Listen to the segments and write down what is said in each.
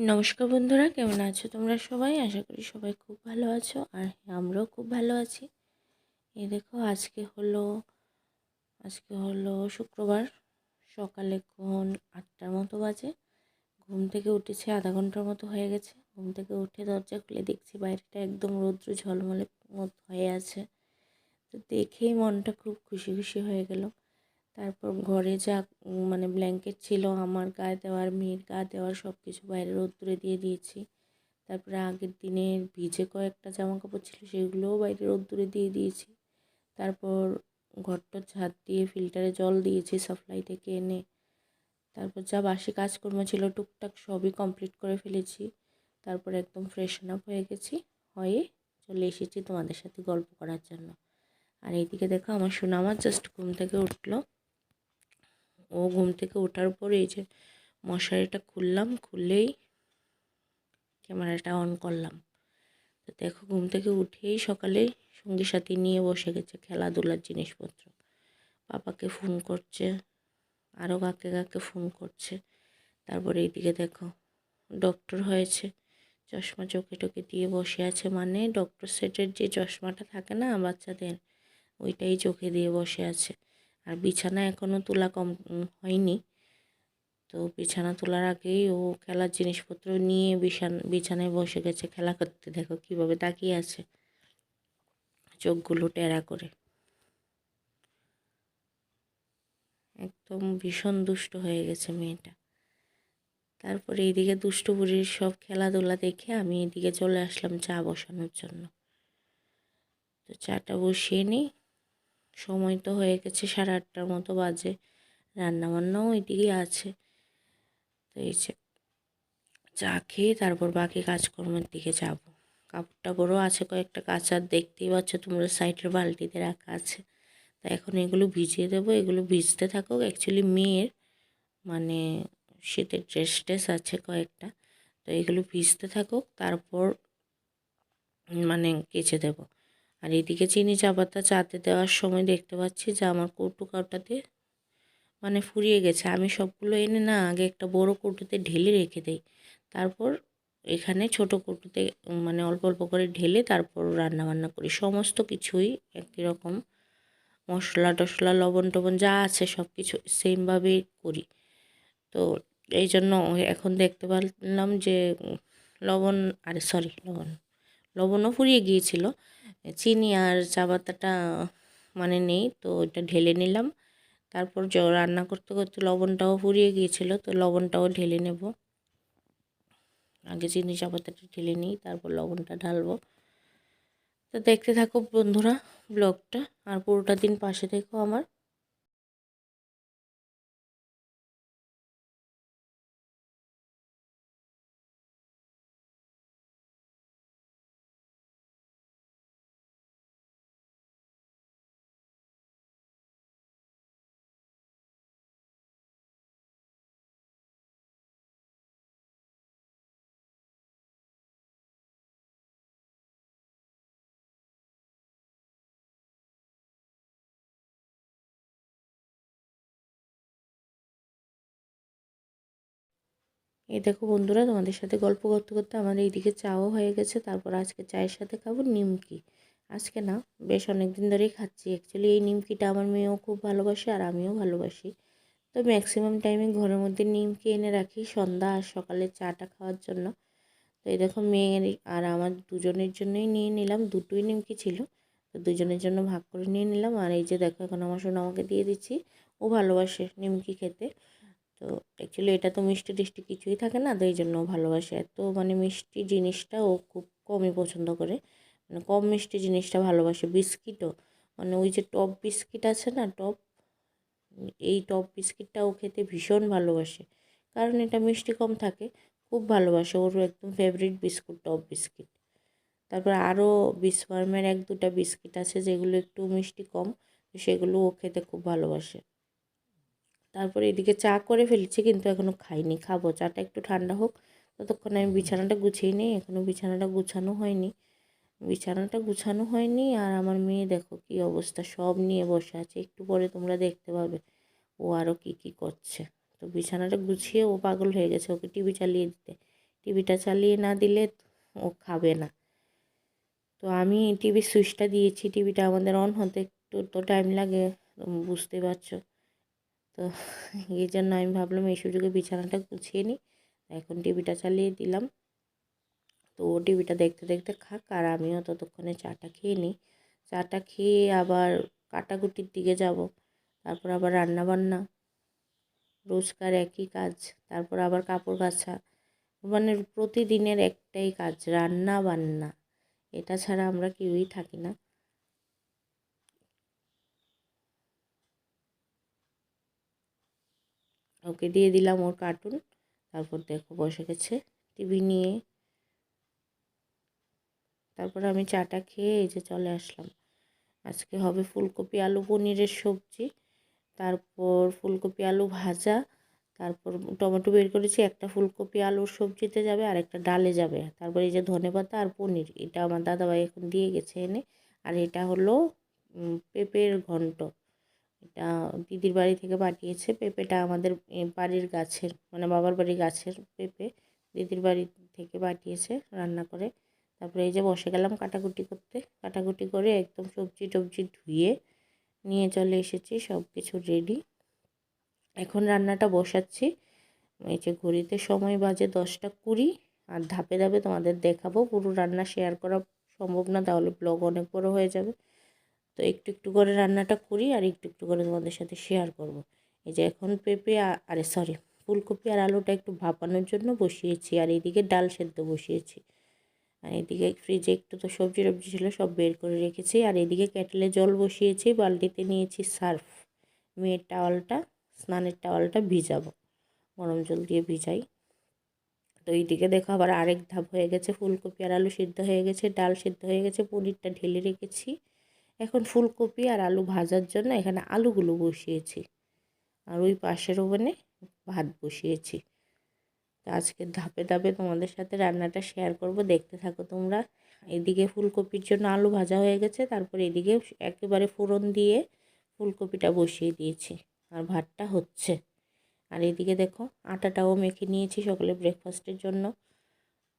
নমস্কার বন্ধুরা, কেমন আছো তোমরা সবাই? আশা করি সবাই খুব ভালো আছো। আর হ্যাঁ, আমরাও খুব ভালো আছি। এই দেখো, আজকে হলো শুক্রবার। সকালে এখন 8টার মতো বাজে। ঘুম থেকে উঠেছি, আধা ঘন্টার মতো হয়ে গেছে। ঘুম থেকে উঠে দরজা খুলে দেখছি বাইরেটা একদম রৌদ্র ঝলমলে মতো হয়ে আছে। তো দেখেই মনটা খুব খুশি খুশি হয়ে গেল। তারপর ঘরে যা ব্ল্যাঙ্কেট ছিল আমার গায়ে দেওয়ার, মেয়ের গায়ে দেওয়ার, সব কিছু বাইরে রোদ্দুরে দিয়ে দিয়েছি। তারপরে আগের দিনের ভিজে কয়েকটা জামা কাপড় ছিল সেগুলোও বাইরে রোদ্দুরে দিয়ে দিয়েছি। তারপর ঘরটা ঝাঁট দিয়ে ফিল্টারে জল দিয়েছি সাপ্লাই থেকে এনে। তারপর যা বাসি কাজকর্ম ছিল টুকটাক সবই কমপ্লিট করে ফেলেছি। তারপর একদম ফ্রেশন আপ হয়ে গেছি, হয়ে চলে এসেছি তোমাদের সাথে গল্প করার জন্য। আর এইদিকে দেখো, আমার সোনা আমার জাস্ট ঘুম থেকে উঠলো। ও ঘুম থেকে ওঠার পরে এই যে মশারিটা খুললাম, খুললেই ক্যামেরাটা অন করলাম। তো দেখো, ঘুম থেকে উঠেই সকালে সঙ্গী সাথী নিয়ে বসে গেছে খেলাধুলার জিনিসপত্র। পাপাকে ফোন করছে, আরও কাকে কাকে ফোন করছে। তারপরে এইদিকে দেখো, ডক্টর হয়েছে, চশমা চোখে টোকে দিয়ে বসে আছে। মানে ডক্টর সেটের যে চশমাটা থাকে না বাচ্চাদের, ওইটাই চোখে দিয়ে বসে আছে। আর বিছানা এখনও তোলা হয়নি। তো বিছানা তোলার আগেই ও খেলার জিনিসপত্র নিয়ে বিছানায় বসে গেছে খেলা করতে। দেখো কিভাবে তাকিয়ে আছে, চোখগুলো টেরা করে। একদম ভীষণ দুষ্ট হয়ে গেছে মেয়েটা। তারপরে এইদিকে দুষ্টু বুড়ির সব খেলাধুলা দেখে আমি এদিকে চলে আসলাম চা বসানোর জন্য। তো চাটা বসিয়ে নিই। সময় তো হয়ে গেছে 8:30টার মতো বাজে। রান্নাবান্নাও ওইদিকেই আছে। তো এই যে চা খেয়ে তারপর বাকি কাজকর্মের দিকে যাব। কাপড় টাপড়ও আছে কয়েকটা কাচার, দেখতেই পাচ্ছ তোমরা সাইডের বালতিতে রাখা আছে। তা এখন এগুলো ভিজিয়ে দেবো, এগুলো ভিজতে থাকুক। অ্যাকচুয়ালি মেয়ের মানে শীতের ড্রেস আছে কয়েকটা, তো এগুলো ভিজতে থাকুক, তারপর কেচে দেব। আর এদিকে চিনি চা পাতা চাতে দেওয়ার সময় দেখতে পাচ্ছি যে আমার কৌটাতে ফুরিয়ে গেছে। আমি সবগুলো এনে না আগে একটা বড় কৌটোতে ঢেলে রেখে দেই, তারপর এখানে ছোট কৌটোতে অল্প অল্প করে ঢেলে তারপর রান্না বান্না করি। সমস্ত কিছুই একই রকম, মশলা টশলা লবণ টবণ যা আছে সব কিছু সেমভাবেই করি। তো এই জন্য এখন দেখতে পারলাম যে লবণও ফুরিয়ে গিয়েছিল, চিনি আর চা পাতাটা নেই, তো ওইটা ঢেলে নিলাম। তারপর রান্না করতে করতে লবণটাও ফুরিয়ে গিয়েছিল, তো লবণটাও ঢেলে নেব। আগে চিনি চা পাতাটা ঢেলে নিই, তারপর লবণটা ঢালবো। তো দেখতে থাকো বন্ধুরা ব্লগটা, আর পুরোটা দিন পাশে থেকো আমার। এই দেখো বন্ধুরা, তোমাদের সাথে গল্প করতে করতে আমাদের এইদিকে চাও হয়ে গেছে। তারপর আজকে চায়ের সাথে খাবো নিমকি। আজকে না, বেশ অনেক দিন ধরেই খাচ্ছি। অ্যাকচুয়ালি এই নিমকিটা আমার মেয়েও খুব ভালোবাসে আর আমিও ভালোবাসি। তো ম্যাক্সিমাম টাইমে ঘরের মধ্যে নিমকি এনে রাখি সন্ধ্যা আর সকালে চাটা খাওয়ার জন্য। তো এই দেখো, মেয়ের আর আমার দুজনের জন্যই নিয়ে নিলাম। দুটোই নিমকি ছিল, তো দুজনের জন্য ভাগ করে নিয়ে নিলাম। আর এই যে দেখো, এখন আমার সোনা আমাকে দিয়ে দিচ্ছি। ও ভালোবাসে নিমকি খেতে। তো অ্যাকচুয়ালি এটা তো মিষ্টি টিষ্টি কিছুই থাকে না, তো এই জন্য ভালোবাসে। এত মিষ্টি জিনিসটা ও খুব কমই পছন্দ করে, কম মিষ্টি জিনিসটা ভালোবাসে। বিস্কিটও ওই যে টপ বিস্কিট আছে না, এই টপ বিস্কিটটা ও খেতে ভীষণ ভালোবাসে, কারণ এটা মিষ্টি কম থাকে। খুব ভালোবাসে, ওর একদম ফেভারিট বিস্কুট টপ বিস্কিট। তারপর আরও বিসফার্মের 1-2টা বিস্কিট আছে যেগুলো একটু মিষ্টি কম, সেগুলো ও খেতে খুব ভালোবাসে। তারপরে এদিকে চা করে ফেলেছি, কিন্তু এখনও খাইনি, খাবো। চাটা একটু ঠান্ডা হোক, ততক্ষণে আমি বিছানাটা গুছিয়ে নিই। এখনও বিছানাটা গুছানো হয়নি। আর আমার মেয়ে দেখো কি অবস্থা, সব নিয়ে বসে আছে। একটু পরে তোমরা দেখতে পাবে ও আরও কি করছে। তো বিছানাটা গুছিয়ে ও পাগল হয়ে গেছে, ওকে টিভি চালিয়ে দিতে। টিভিটা চালিয়ে না দিলে ও খাবে না। তো আমি টিভির সুইচটা দিয়েছি, টিভিটা আমাদের অন হতে একটু তো টাইম লাগে, বুঝতে পারছো। তো এই জন্য আমি ভাবলাম এই সুযোগে বিছানাটা গুছিয়ে নিই। এখন টিভিটা চালিয়ে দিলাম। তো ও টিভিটা দেখতে দেখতে খাক, আর আমিও ততক্ষণে চাটা খেয়ে নিই। চাটা খেয়ে আবার কাটাকুটির দিকে যাব, তারপর আবার রান্না বান্না, রোজকার একই কাজ, তারপর আবার কাপড় কাচা। মানে প্রতিদিনের একটাই কাজ, রান্না বান্না। এটা ছাড়া আমরা কেউই থাকি না। ওকে দিয়ে দিলাম ওর কার্টুন, তারপর দেখো বসে গেছে টিভি নিয়ে। তারপর আমি চাটা খেয়ে এই যে চলে আসলাম। আজকে হবে ফুলকপি আলু পনিরের সবজি, তারপর ফুলকপি আলু ভাজা, তারপর টমেটো বের করেছি, একটা ফুলকপি আলুর সবজিতে যাবে আর একটা ডালে যাবে। তারপর এই যে ধনেপাতা আর পনির, এটা আমার দাদাভাই এখন দিয়ে গেছে এনে। আর এটা হলো পেঁপের ঘন্ট, এটা দিদির বাড়ি থেকে পাঠিয়েছে। পেঁপেটা আমাদের বাড়ির গাছের, মানে বাবার বাড়ির গাছের পেঁপে, দিদির বাড়ি থেকে পাঠিয়েছে রান্না করে। তারপরে এই যে বসে গেলাম কাটাকুটি করতে। কাটাকুটি করে একদম সবজি টবজি ধুয়ে নিয়ে চলে এসেছি, সব কিছু রেডি। এখন রান্নাটা বসাচ্ছি। এই যে ঘড়িতে সময় বাজে 10টা 20, আর ধাপে ধাপে তোমাদের দেখাবো। পুরো রান্না শেয়ার করা সম্ভব না, তাহলে ব্লগ অনেক বড় হয়ে যাবে। তো একটু একটু করে রান্নাটা করি আর একটু একটু করে তোমাদের সাথে শেয়ার করব। এই যে এখন পেঁপে ফুলকপি আর আলুটা একটু ভাপানোর জন্য বসিয়েছি, আর এইদিকে ডাল সেদ্ধ বসিয়েছি। আর এদিকে ফ্রিজে একটু তো সবজি টবজি ছিল, সব বের করে রেখেছি। আর এদিকে কেটলে জল বসিয়েছি, বালতিতে নিয়েছি সার্ফ। মেয়ের টাওয়ালটা, স্নানের টাওয়ালটা ভিজাবো, গরম জল দিয়ে ভিজাই। তো এইদিকে দেখো আবার আরেক ধাপ হয়ে গেছে, ফুলকপি আর আলু সিদ্ধ হয়ে গেছে, ডাল সিদ্ধ হয়ে গেছে, পনিরটা ঢেলে রেখেছি। এখন ফুলকপি আর আলু ভাজার জন্য এখানে আলুগুলো বসিয়েছি, আর ওই পাশের ওভেনে ভাত বসিয়েছি। তো আজকে ধাপে ধাপে তোমাদের সাথে রান্নাটা শেয়ার করব, দেখতে থাকো তোমরা। এদিকে ফুলকপির জন্য আলু ভাজা হয়ে গেছে, তারপর এদিকে একেবারে ফোড়ন দিয়ে ফুলকপিটা বসিয়ে দিয়েছি, আর ভাতটা হচ্ছে। আর এদিকে দেখো আটাটাও মেখে নিয়েছি সকালে ব্রেকফাস্টের জন্য।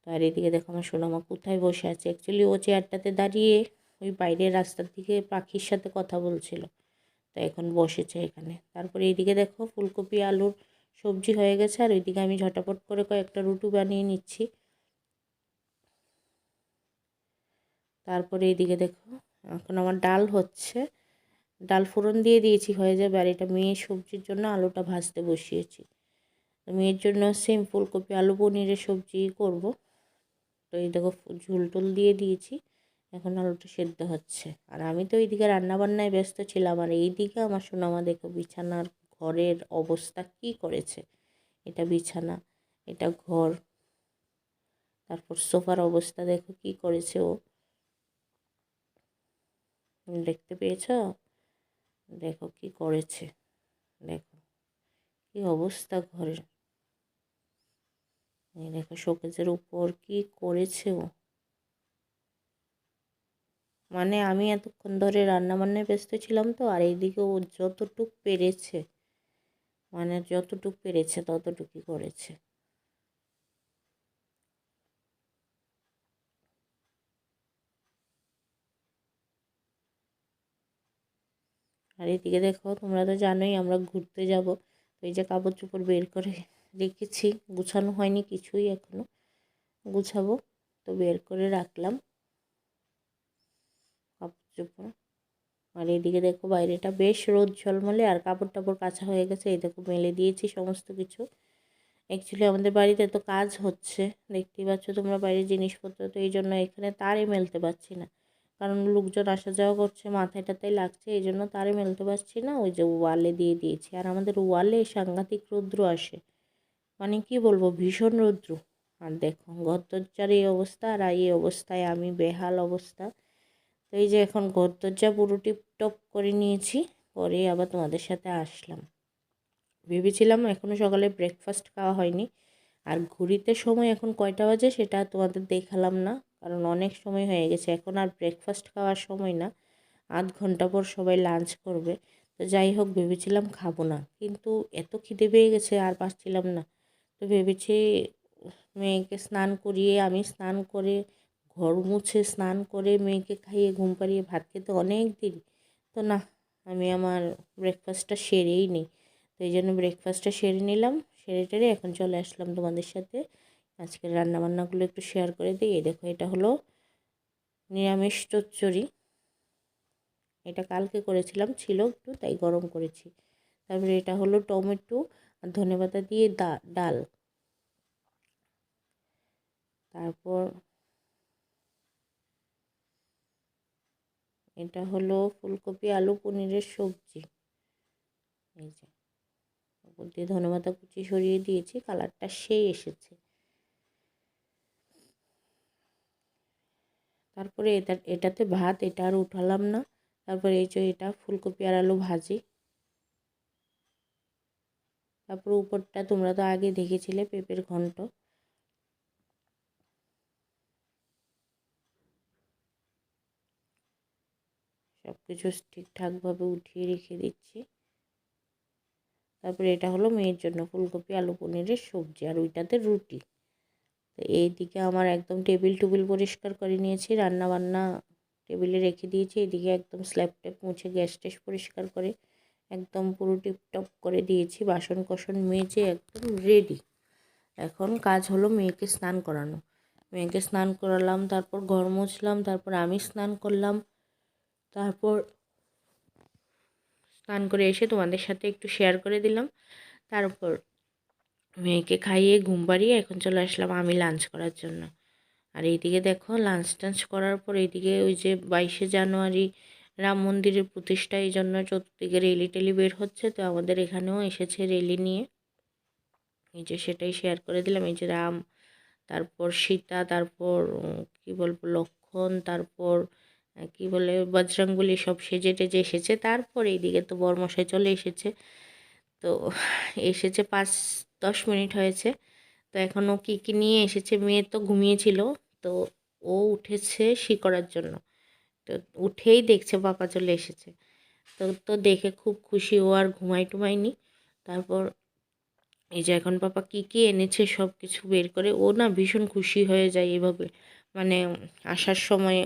তো আর এদিকে দেখো আমার সোনামা কোথায় বসে আছে। অ্যাকচুয়ালি ও চেয়ারটাতে দাঁড়িয়ে ওই বাইরের রাস্তার দিকে পাখির সাথে কথা বলছিল, তো এখন বসেছে এখানে। তারপরে এইদিকে দেখো ফুলকপি আলুর সবজি হয়ে গেছে, আর ওইদিকে আমি ঝটাপট করে কয়েকটা রুটি বানিয়ে নিচ্ছি। তারপরে এইদিকে দেখো এখন আমার ডাল হচ্ছে, ডাল ফোড়ন দিয়ে দিয়েছি, হয়ে যাবে। আর এটা মেয়ের সবজির জন্য আলুটা ভাজতে বসিয়েছি। তো মেয়ের জন্য সেম ফুলকপি আলু পনিরের সবজি করব। তো এই দেখো ঝোল টোল দিয়ে দিয়েছি, এখন আলুটা সেদ্ধ হচ্ছে। আর আমি তো এইদিকে রান্নাবান্নায় ব্যস্ত ছিলাম, আর এইদিকে আমার সোনামা দেখো বিছানার ঘরের অবস্থা কি করেছে। এটা বিছানা, এটা ঘর, তারপর সোফার অবস্থা দেখো কি করেছে ও, দেখতে পেয়েছ? দেখো কি করেছে, দেখো কি অবস্থা ঘরের। এই দেখো শোকেজের উপর কি করেছে ও। মানে আমি এতক্ষণ ধরে রান্নাবান্নায় ব্যস্ত ছিলাম তো, আর এইদিকে ও যতটুক পেরেছে, মানে যতটুক পেরেছে ততটুকুই করেছে। আর এদিকে দেখো তোমরা তো জানোই আমরা ঘুরতে যাব। তো এই যে কাপড় চোপড় বের করে রেখেছি, গুছানো হয়নি কিছুই এখনো, গুছাবো। তো বের করে রাখলাম কাপড় চোপড়। আর এদিকে দেখো বাইরেটা বেশ রোদ ঝলমলে, আর কাপড় টাপড় কাচা হয়ে গেছে। এই দেখো মেলে দিয়েছি সমস্ত কিছু। অ্যাকচুয়ালি আমাদের বাড়িতে তো কাজ হচ্ছে, দেখতেই পাচ্ছ তোমরা বাইরের জিনিসপত্র, তো এই জন্য এখানে তারে মেলতে পারছি না, কারণ লোকজন আসা যাওয়া করছে, মাথাটাতেই লাগছে, এই জন্য তারে মেলতে পারছি না। ওই যে ওয়ালে দিয়ে দিয়েছি। আর আমাদের ওয়ালে সাংঘাতিক রৌদ্র আসে, মানে কি বলবো, ভীষণ রৌদ্র। আর দেখো ঘরদরজার এই অবস্থা, আর এই অবস্থায় আমি বেহাল অবস্থা। তো এই যে এখন ঘরদরজা পুরো টিপটপ করে নিয়েছি, পরে আবার তোমাদের সাথে আসলাম। ভেবেছিলাম এখনও সকালে ব্রেকফাস্ট খাওয়া হয়নি, আর ঘড়িতে সময় এখন কয়টা বাজে সেটা তোমাদের দেখালাম না, কারণ অনেক সময় হয়ে গেছে। এখন আর ব্রেকফাস্ট খাওয়ার সময় না, আধ ঘন্টা পর সবাই লাঞ্চ করবে। তো যাই হোক ভেবেছিলাম খাবো না, কিন্তু এত খিদে পেয়ে গেছে আর পারছিলাম না। তো ভেবেছি মেয়েকে স্নান করিয়ে আমি স্নান করে ঘর মুছে স্নান করে মেয়েকে খাইয়ে ঘুম পাড়িয়ে ভাত খেতে অনেক দেরি। তো না, আমি আমার ব্রেকফাস্টটা সেরেই নিই। তো এই জন্য ব্রেকফাস্টটা সেরে নিলাম, সেরে টেরে এখন চলে আসলাম তোমাদের সাথে আজকের রান্নাবান্নাগুলো একটু শেয়ার করে দিই। এই দেখো, এটা হলো নিরামিষ চচ্চড়ি। এটা কালকে করেছিলাম, ছিল একটু, তাই গরম করেছি। তারপরে এটা হলো টমেটো আর ধনেপাতা দিয়ে ডাল। তারপর এটা হলো ফুলকপি আলু পনিরের সবজি। এই যে উপর দিয়ে ধনেপাতা কুচি সরিয়ে দিয়েছি, কালারটা সেই এসেছে। তারপরে এটাতে ভাত, এটা আর উঠালাম না। তারপরে এই যে এটা ফুলকপি আর আলু ভাজি। তারপর উপরটা তোমরা তো আগে দেখেছিলে, পেঁপের ঘন্ট। সব কিছু ঠিকঠাকভাবে উঠিয়ে রেখে দিচ্ছি। তারপরে এটা হলো মেয়ের জন্য ফুলকপি আলু পনিরের সবজি, আর ওইটাতে রুটি। তো এইদিকে আমার একদম টেবিল পরিষ্কার করে নিয়েছি, রান্না বান্না টেবিলে রেখে দিয়েছি। এদিকে একদম স্ল্যাব ট্যাপ মুছে গ্যাস ট্যাস পরিষ্কার করে একদম পুরো টিপটপ করে দিয়েছি। বাসন কোসন মেজে একদম রেডি। এখন কাজ হলো মেয়েকে স্নান করানো। মেয়েকে স্নান করালাম, তারপর ঘর মুছলাম, তারপর আমি স্নান করলাম। তারপর স্নান করে এসে তোমাদের সাথে একটু শেয়ার করে দিলাম। তারপর মেয়েকে খাইয়ে ঘুম পাড়িয়ে এখন চলে আসলাম আমি লাঞ্চ করার জন্য। আর এইদিকে দেখো, লাঞ্চ টাঞ্চ করার পর এইদিকে ওই যে 22শে জানুয়ারি রাম মন্দিরের প্রতিষ্ঠা, এই জন্য চতুর্দিকে রেলি টেলি বের হচ্ছে। তো আমাদের এখানেও এসেছে রেলি নিয়ে। এই যে সেটাই শেয়ার করে দিলাম। এই যে রাম, তারপর সীতা, তারপর কি বলবো লক্ষ্মণ, তারপর কি বলে বজরংবলী, সব সেজে টেজে এসেছে। তারপর এইদিকে তো বরমশাই চলে এসেছে। তো এসেছে 5-10 মিনিট হয়েছে। তো এখন ও কী কী নিয়ে এসেছে, মেয়ে তো ঘুমিয়েছিল, তো ও উঠেছে করার জন্য। তো উঠেই দেখছে পাপা চলে এসেছে। তো তো দেখে খুব খুশি, ও আর ঘুমাই টুমায়নি। তারপর এই যে এখন পাপা কী কী এনেছে সব কিছু বের করে, ও না ভীষণ খুশি হয়ে যায় এভাবে। মানে আসার সময়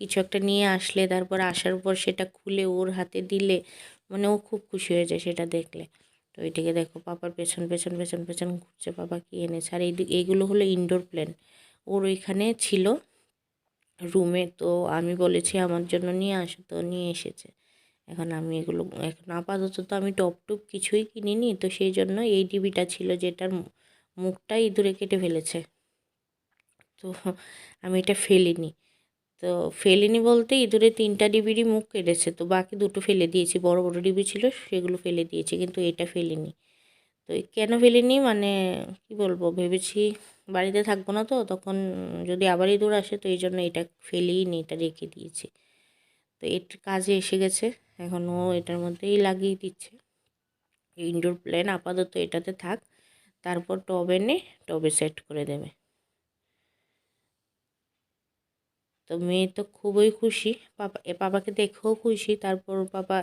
কিছু একটা নিয়ে আসলে তারপর আসার পর সেটা খুলে ওর হাতে দিলে মানে ও খুব খুশি হয়ে যায় সেটা দেখলে। তো এদিকে দেখো পাপার পেছন পেছন পেছন পেছন ঘুরছে, পাপা কী এনেছে। আর এইগুলো হলো ইনডোর প্ল্যান্ট, ওর ওইখানে ছিল রুমে। তো আমি বলেছি আমার জন্য নিয়ে আসো, তো নিয়ে এসেছে। এখন আমি এগুলো, এখন আপাতত তো আমি টপ টুপ কিছুই কিনিনি। তো সেই জন্য এই ডিবিটা ছিল যেটার মুখটা ইঁদুরে কেটে ফেলেছে। তো আমি এটা ফেলিনি। তো ফেলিনি বলতে ইঁদুরে 3টা ডিবিরই মুখ কেটেছে, তো বাকি 2টো ফেলে দিয়েছি। বড় বড় ডিবি ছিল সেগুলো ফেলে দিয়েছি, কিন্তু এটা ফেলিনি। তো কেন ফেলিনি মানে কি বলবো, ভেবেছি বাড়িতে থাকবো না, তো তখন যদি আবার ইঁদুর আসে, তো এই জন্য এটা ফেলেই নি, এটা রেখে দিয়েছি। তো এর কাজে এসে গেছে, এখন ও এটার মধ্যেই লাগিয়ে দিচ্ছে। ইনডোর প্ল্যান্ট আপাতত এটাতে থাক, তারপর টব এনে টবে সেট করে দেবে। তো মেয়ে তো খুবই খুশি, পাপাকে দেখেও খুশি। তারপর পাপা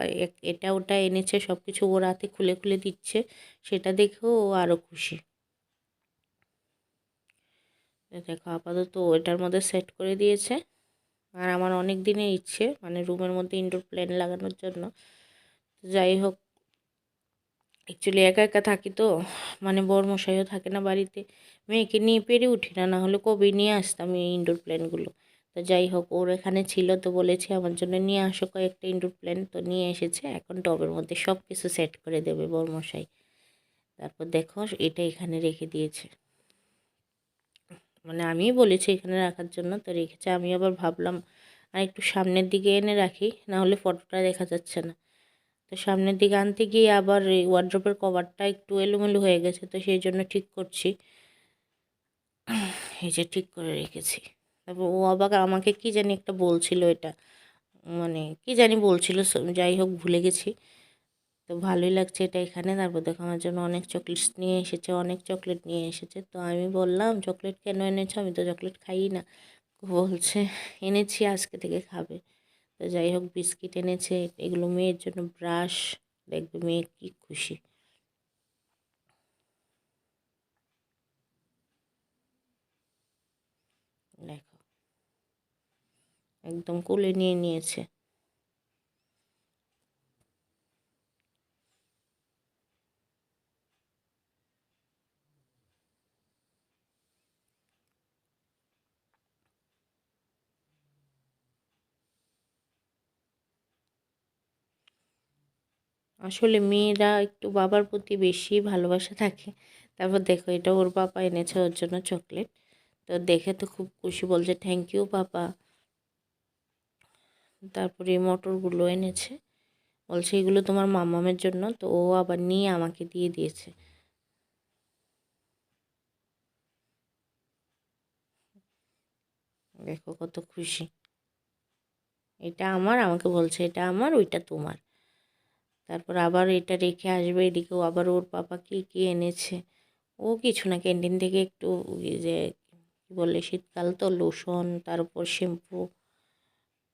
এটা ওটা এনেছে, সব কিছু ওর হাতে খুলে খুলে দিচ্ছে, সেটা দেখেও ও আরও খুশি। দেখো আপাতত এটার মধ্যে সেট করে দিয়েছে। আর আমার অনেক দিনের ইচ্ছে মানে রুমের মধ্যে ইনডোর প্ল্যান্ট লাগানোর জন্য। যাই হোক, অ্যাকচুয়ালি একা একা থাকি তো, মানে বরমশাইও থাকে না বাড়িতে, মেয়েকে নিয়ে পেরে উঠি না, নাহলে কবে নিয়ে আসতাম এই ইনডোর প্ল্যান্টগুলো। তো যাই হোক, ওর এখানে ছিল তো বলেছে আমার জন্য নিয়ে আসো কয়েকটা ইনডোর প্ল্যান্ট, তো নিয়ে এসেছে। এখন টবের মধ্যে সব কিছু সেট করে দেবে বরমশাই। তারপর দেখো এটা এখানে রেখে দিয়েছে, মানে আমিই বলেছি এখানে রাখার জন্য, তো রেখেছে। আমি আবার ভাবলাম আর একটু সামনের দিকে এনে রাখি, না হলে ফটোটা দেখা যাচ্ছে না। তো সামনের দিকে আনতে গিয়ে আবার এই ওয়ার্ড্রোবের কভারটা একটু এলোমেলো হয়ে গেছে, তো সেই জন্য ঠিক করছি। এই যে ঠিক করে রেখেছি। তারপর ও আবার আমাকে কি জানি একটা বলছিল, এটা মানে কি জানি বলছিল, যাই হোক ভুলে গেছি। তো ভালোই লাগছে এটা এখানে। তারপর দেখো আমার জন্য অনেক চকলেটস নিয়ে এসেছে, অনেক চকলেট নিয়ে এসেছে। তো আমি বললাম চকলেট কেন এনেছো, আমি তো চকলেট খাই না। বলছে এনেছি আজকে থেকে খাবে। তো যাই হোক বিস্কিট এনেছে, এগুলো মেয়ের জন্য, ব্রাশ, দেখবে মেয়ে কি খুশি। একদম কোলে নিয়ে নিয়েছে। আসলে মেয়েরা একটু বাবার প্রতি বেশি ভালোবাসা থাকে। তারপর দেখো এটা ওর পাপা এনেছে ওর জন্য চকলেট। তো দেখে তো খুব খুশি, বলছে থ্যাংক ইউ পাপা। তারপরে এই মটরগুলো এনেছে, বলছে এগুলো তোমার মামামের জন্য। তো ও আবার নিয়ে আমাকে দিয়ে দিয়েছে। দেখো কত খুশি। এটা আমার, আমাকে বলছে এটা আমার, ওইটা তোমার। তারপর আবার এটা রেখে আসবে এদিকেও, আবার ওর পাপা কী কী এনেছে। ও কিছু না, ক্যান্টিন থেকে একটু ওই যে কী বলে শীতকাল তো লোশন, তার উপর শ্যাম্পু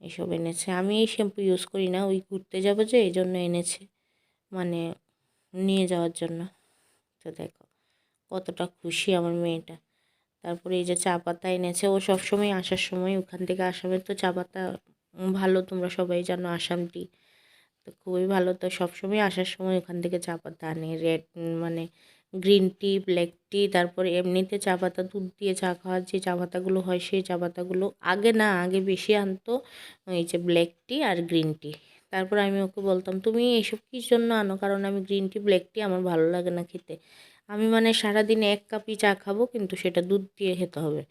এসব এনেছে। আমি এই শ্যাম্পু ইউজ করি না, ওই ঘুরতে যাবো যে এই জন্য এনেছে, মানে নিয়ে যাওয়ার জন্য। তো দেখো কতটা খুশি আমার মেয়েটা। তারপরে এই যে চা পাতা এনেছে, ও সবসময় আসার সময় ওখান থেকে আসামে তো চা পাতা ভালো, তোমরা সবাই জানো আসাম টি তো খুবই ভালো। তো সবসময় আসার সময় ওখান থেকে চা পাতা আনে, রেড মানে গ্রিন টি, ব্ল্যাক টি, তারপরে এমনিতে চা পাতা, দুধ দিয়ে চা খাওয়ার যে চা পাতাগুলো হয় সেই চা পাতাগুলো আগে না, আগে বেশি আনতো এই যে ব্ল্যাক টি আর গ্রিন টি। তারপর আমি ওকে বলতাম তুমি এইসব কী জন্য আনো, কারণ আমি গ্রিন টি ব্ল্যাক টি আমার ভালো লাগে না খেতে। আমি মানে সারাদিনে এক কাপই চা খাবো, কিন্তু সেটা দুধ দিয়ে খেতে হবে।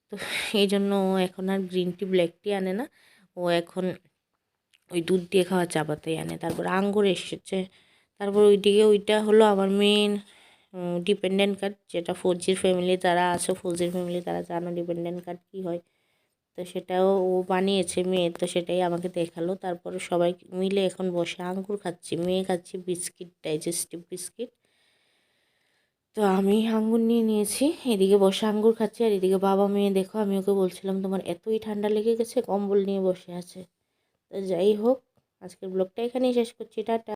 তো এই জন্য ও এখন আর গ্রিন টি ব্ল্যাক টি আনে না, ও এখন ওই দুধ দিয়ে খাওয়া চা পাতাই আনে। তারপর আঙ্গুর এসেছে। তারপর ওইদিকে ওইটা হলো আমার মেন ডিপেন্ডেন্ট কার্ড, যেটা ফৌজির ফ্যামিলি যারা আছে, ফৌজির ফ্যামিলি তারা জানো ডিপেন্ডেন্ট কার্ড কী হয়। তো সেটাও ও বানিয়েছে মেয়ে, তো সেটাই আমাকে দেখালো। তারপরে সবাই মিলে এখন বসে আঙ্গুর খাচ্ছি, মেয়ে খাচ্ছি বিস্কিট, ডাইজেস্টিভ বিস্কিট। তো আমি আঙ্গুর নিয়ে নিয়েছি, এদিকে বসে আঙ্গুর খাচ্ছি, আর এদিকে বাবা মেয়ে দেখো, আমি ওকে বলছিলাম তোমার এতই ঠান্ডা লেগে গেছে, কম্বল নিয়ে বসে আছে। তো যাই হোক, আজকের ব্লগটা এখানেই শেষ করছি, টাটা।